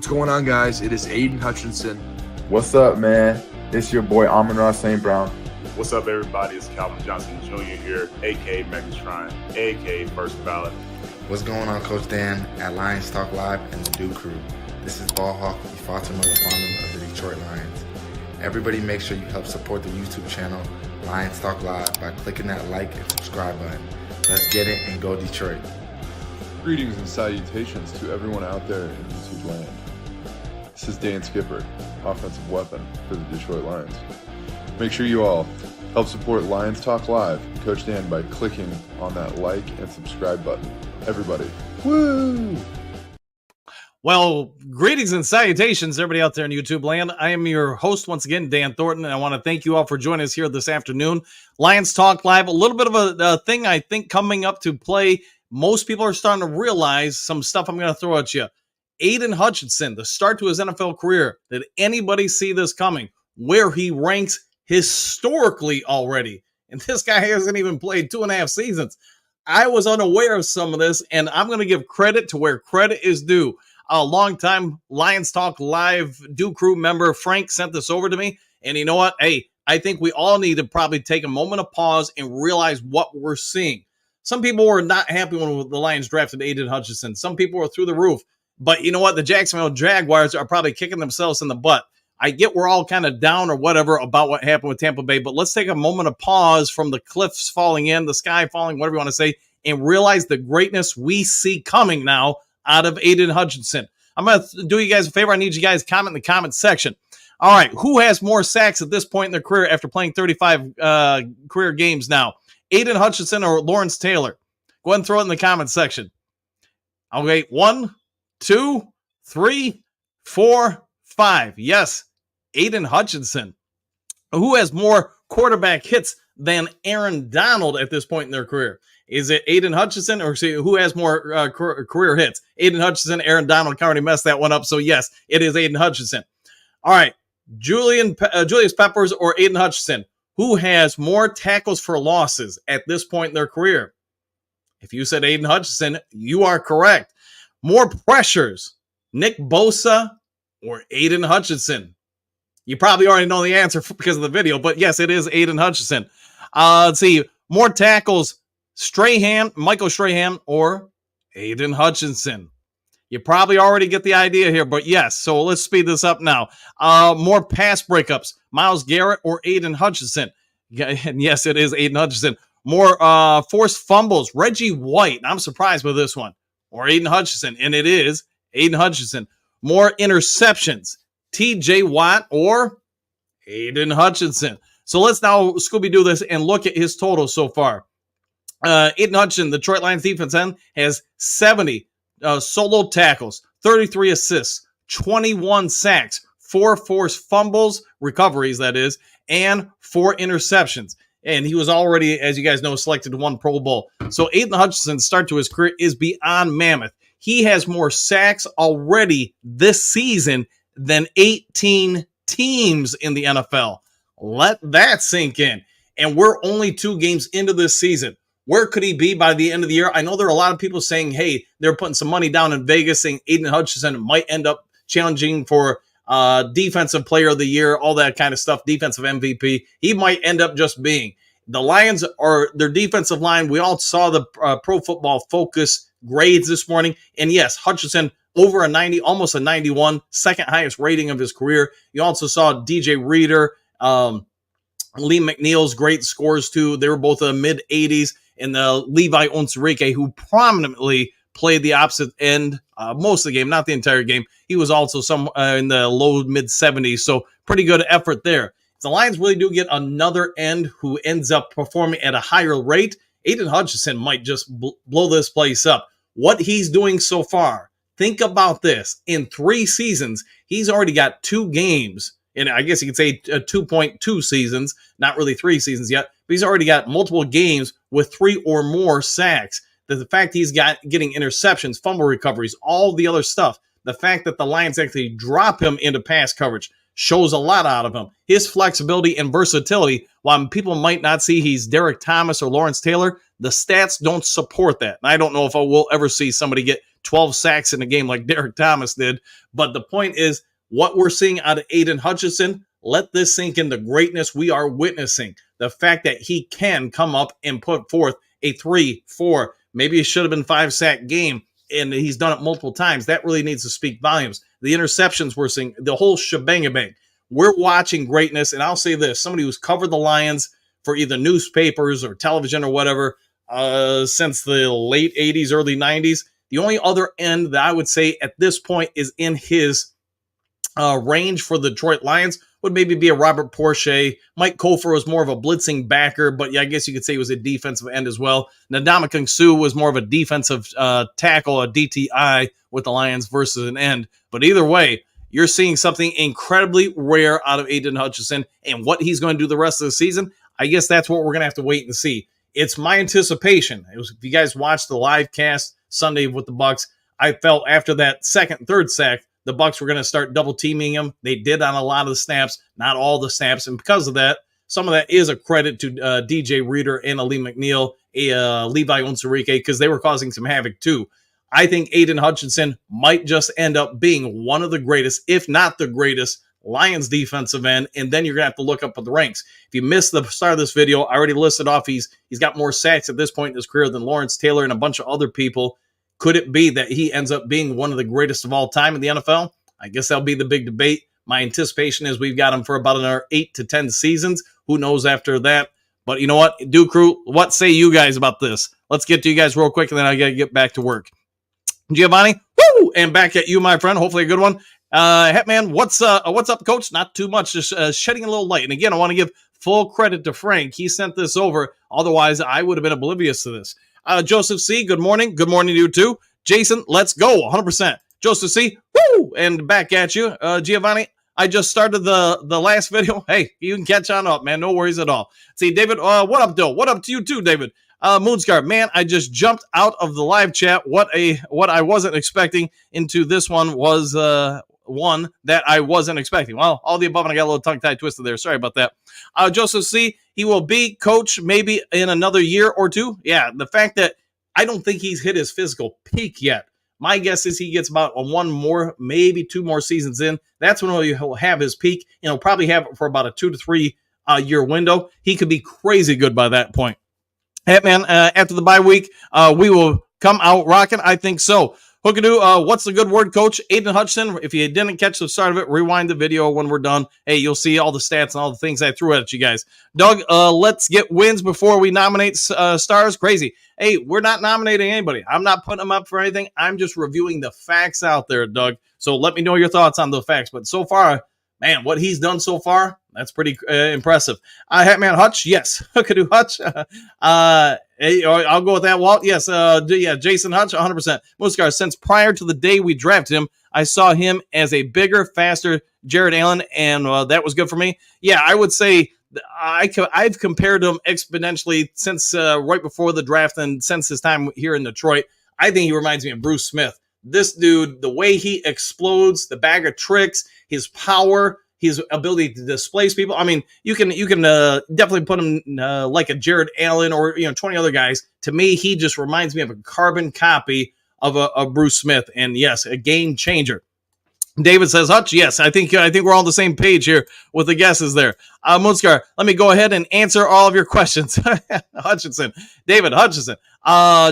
What's going on, guys? It is Aiden Hutchinson. What's up, man? It's your boy Amon-Ra St. Brown. What's up, everybody? It's Calvin Johnson Jr. here, a.k.a. Megan Shrine, a.k.a. First Ballot. What's going on, Coach Dan at Lions Talk Live and the Do Crew? This is Ball Hawk, Fatima Lafonum of the Detroit Lions. Everybody make sure you help support the YouTube channel Lions Talk Live by clicking that like and subscribe button. Let's get it and go Detroit. Greetings and salutations to everyone out there in YouTube land. This is Dan Skipper, offensive weapon for the Detroit Lions. Make sure you all help support Lions Talk Live, Coach Dan, by clicking on that like and subscribe button. Everybody, woo! Well, greetings and salutations, everybody out there in YouTube land. I am your host once again, Dan Thornton, and I want to thank you all for joining us here this afternoon. Lions Talk Live, a little bit of a thing I think coming up to play. Most people are starting to realize some stuff I'm going to throw at you. Aiden Hutchinson, the start to his NFL career. Did anybody see this coming? Where he ranks historically already. And this guy hasn't even played 2.5 seasons. I was unaware of some of this, and I'm going to give credit to where credit is due. A longtime Lions Talk Live Do Crew member, Frank, sent this over to me. And you know what? Hey, I think we all need to probably take a moment of pause and realize what we're seeing. Some people were not happy when the Lions drafted Aiden Hutchinson. Some people were through the roof. But you know what? The Jacksonville Jaguars are probably kicking themselves in the butt. I get we're all kind of down or whatever about what happened with Tampa Bay, but let's take a moment of pause from the cliffs falling in, the sky falling, whatever you want to say, and realize the greatness we see coming now out of Aiden Hutchinson. I'm going to do you guys a favor. I need you guys to comment in the comment section. All right, who has more sacks at this point in their career after playing 35 career games now? Aiden Hutchinson or Lawrence Taylor? Go ahead and throw it in the comment section. Okay, 1, 2, 3, 4, 5. Yes, Aiden Hutchinson. Who has more quarterback hits than Aaron Donald at this point in their career? Is it Aiden Hutchinson or who has more career hits? Aiden Hutchinson, Aaron Donald. I already messed that one up. So, yes, it is Aiden Hutchinson. All right, Julius Peppers or Aiden Hutchinson. Who has more tackles for losses at this point in their career? If you said Aiden Hutchinson, you are correct. More pressures, Nick Bosa or Aiden Hutchinson? You probably already know the answer because of the video, but yes, it is Aiden Hutchinson. Let's see. More tackles, Michael Strahan or Aiden Hutchinson? You probably already get the idea here, but yes, so let's speed this up now. More pass breakups, Myles Garrett or Aiden Hutchinson? And yes, it is Aiden Hutchinson. More forced fumbles, Reggie White. I'm surprised with this one. Or Aiden Hutchinson, and it is Aiden Hutchinson. More interceptions, TJ Watt or Aiden Hutchinson? So let's now Scooby-Doo this and look at his total so far. Aiden Hutchinson, the Detroit Lions defense end, has 70 solo tackles, 33 assists, 21 sacks, 4 forced fumbles, recoveries that is, and 4 interceptions. And he was already, as you guys know, selected to 1 Pro Bowl. So Aiden Hutchinson's start to his career is beyond mammoth. He has more sacks already this season than 18 teams in the NFL. Let that sink in. And we're only 2 games into this season. Where could he be by the end of the year? I know there are a lot of people saying, hey, they're putting some money down in Vegas, saying Aiden Hutchinson might end up challenging for defensive player of the year, all that kind of stuff, defensive MVP. He might end up just being. The Lions are their defensive line. We all saw the Pro Football Focus grades this morning. And yes, Hutchinson over a 90, almost a 91, second highest rating of his career. You also saw DJ Reader, Lee McNeil's great scores too. They were both in the mid-80s. And the Levi Onwuzurike, who prominently played the opposite end most of the game, not the entire game. He was also some in the low mid-70s, so pretty good effort there. If the Lions really do get another end who ends up performing at a higher rate, Aiden Hutchinson might just blow this place up. What he's doing so far, think about this. In 3 seasons, he's already got 2 games, and I guess you could say 2.2 seasons, not really 3 seasons yet, but he's already got multiple games with 3 or more sacks. The fact he's getting interceptions, fumble recoveries, all the other stuff, the fact that the Lions actually drop him into pass coverage shows a lot out of him. His flexibility and versatility, while people might not see he's Derek Thomas or Lawrence Taylor, the stats don't support that. And I don't know if I will ever see somebody get 12 sacks in a game like Derek Thomas did. But the point is, what we're seeing out of Aiden Hutchinson, let this sink in the greatness we are witnessing. The fact that he can come up and put forth a 3, 4, maybe it should have been 5-sack game, and he's done it multiple times. That really needs to speak volumes. The interceptions we're seeing, the whole shebang-a-bang. We're watching greatness, and I'll say this, somebody who's covered the Lions for either newspapers or television or whatever since the late 80s, early 90s, the only other end that I would say at this point is in his range for the Detroit Lions would maybe be a Robert Porsche. Mike Kofor was more of a blitzing backer, but yeah, I guess you could say he was a defensive end as well. Ndamukong Suh was more of a defensive tackle, a DTI with the Lions versus an end. But either way, you're seeing something incredibly rare out of Aiden Hutchinson, and what he's going to do the rest of the season, I guess that's what we're going to have to wait and see. It's my anticipation. If you guys watched the live cast Sunday with the Bucs, I felt after that second, third sack, the Bucs were going to start double teaming him. They did on a lot of the snaps, not all the snaps. And because of that, some of that is a credit to DJ Reader and Ali McNeil, Levi Onwuzurike, because they were causing some havoc too. I think Aiden Hutchinson might just end up being one of the greatest, if not the greatest, Lions defensive end. And then you're going to have to look up at the ranks. If you missed the start of this video, I already listed off he's got more sacks at this point in his career than Lawrence Taylor and a bunch of other people. Could it be that he ends up being one of the greatest of all time in the NFL? I guess that'll be the big debate. My anticipation is we've got him for about another 8 to 10 seasons. Who knows after that? But you know what? Do Crew, what say you guys about this? Let's get to you guys real quick, and then I got to get back to work. Giovanni, woo! And back at you, my friend. Hopefully a good one. Hetman, what's up, Coach? Not too much, just shedding a little light. And again, I want to give full credit to Frank. He sent this over. Otherwise, I would have been oblivious to this. Joseph C., good morning. Good morning to you too. Jason, let's go. 100%. Joseph C., woo! And back at you. Giovanni, I just started the last video. Hey, you can catch on up, man. No worries at all. See, David, what up, Joe? What up to you too, David? Moonscar, man, I just jumped out of the live chat. What I wasn't expecting into this one was one that I wasn't expecting. Well, all the above, and I got a little tongue-tied twisted there. Sorry about that. Joseph C., he will be coach maybe in another year or two. Yeah, the fact that I don't think he's hit his physical peak yet. My guess is he gets about one more, maybe 2 more seasons in. That's when he'll have his peak. He'll probably have it for about a 2 to 3 year window. He could be crazy good by that point. Hey, man, after the bye week, we will come out rocking. I think so. Hookadoo, what's the good word, Coach? Aiden Hutchinson, if you didn't catch the start of it, rewind the video when we're done. Hey, you'll see all the stats and all the things I threw at you guys. Doug, let's get wins before we nominate stars. Crazy. Hey, we're not nominating anybody. I'm not putting them up for anything. I'm just reviewing the facts out there, Doug. So let me know your thoughts on the facts. But so far, man, what he's done so far, that's pretty impressive. Hatman Hutch, yes. Hookadoo Hutch. Hey, I'll go with that, Walt. Yes, yeah, Jason Hutch, 100%. Muscar, since prior to the day we drafted him, I saw him as a bigger, faster Jared Allen, and that was good for me. Yeah, I would say I've compared him exponentially since right before the draft and since his time here in Detroit. I think he reminds me of Bruce Smith. This dude, the way he explodes, the bag of tricks, his power, his ability to displace people. I mean, you can definitely put him like a Jared Allen or 20 other guys. To me, he just reminds me of a carbon copy of a Bruce Smith, and yes, a game changer. David says, Hutch, yes, I think we're all on the same page here with the guesses there. Moonscar, let me go ahead and answer all of your questions. Hutchinson, David, Hutchinson,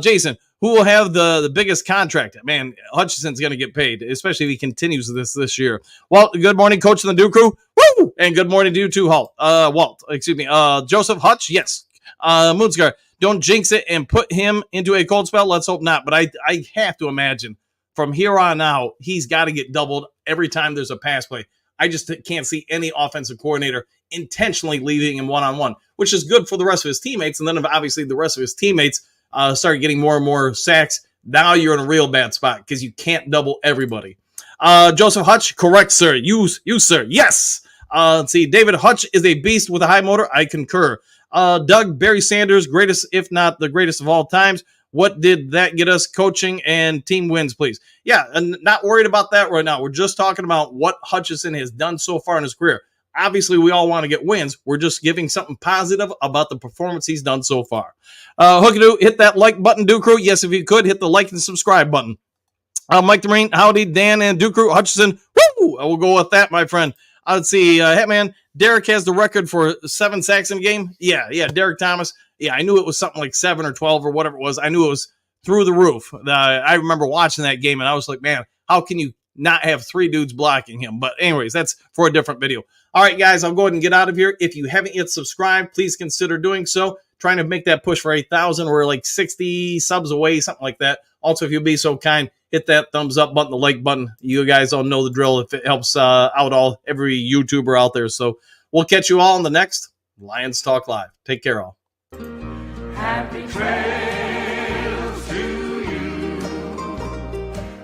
Jason, who will have the biggest contract? Man, Hutchinson's going to get paid, especially if he continues this year. Walt, good morning, Coach of the Duke Crew. Woo! And good morning to you too, Walt. Excuse me. Joseph Hutch, yes. Moonscar, don't jinx it and put him into a cold spell. Let's hope not. But I have to imagine from here on out, he's got to get doubled every time there's a pass play. I just can't see any offensive coordinator intentionally leaving him one-on-one, which is good for the rest of his teammates. And then obviously the rest of his teammates start getting more and more sacks. Now you're in a real bad spot because you can't double everybody. Joseph Hutch, correct, sir. You, sir. Yes. Let's see. David Hutch is a beast with a high motor. I concur. Doug, Barry Sanders, greatest, if not the greatest of all times. What did that get us? Coaching and team wins, please. Yeah, and not worried about that right now. We're just talking about what Hutchinson has done so far in his career. Obviously, we all want to get wins. We're just giving something positive about the performance he's done so far. Hookadoo, hit that like button, Duke Crew. Yes, if you could, hit the like and subscribe button. Mike the Marine, howdy, Dan and Duke Crew, Hutchinson. Woo! I will go with that, my friend. Let's see, Hitman, Derek has the record for 7 sacks in a game. Yeah, Derek Thomas. Yeah, I knew it was something like 7 or 12 or whatever it was. I knew it was through the roof. I remember watching that game, and I was like, man, how can you not have 3 dudes blocking him? But anyways, that's for a different video. All right, guys, I'll go ahead and get out of here. If you haven't yet subscribed, please consider doing so. Trying to make that push for 8,000. We're like 60 subs away, something like that. Also, if you'll be so kind, hit that thumbs up button, the like button. You guys all know the drill if it helps out every YouTuber out there. So we'll catch you all in the next Lions Talk Live. Take care, all. Happy trails to you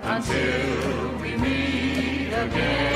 until we meet again.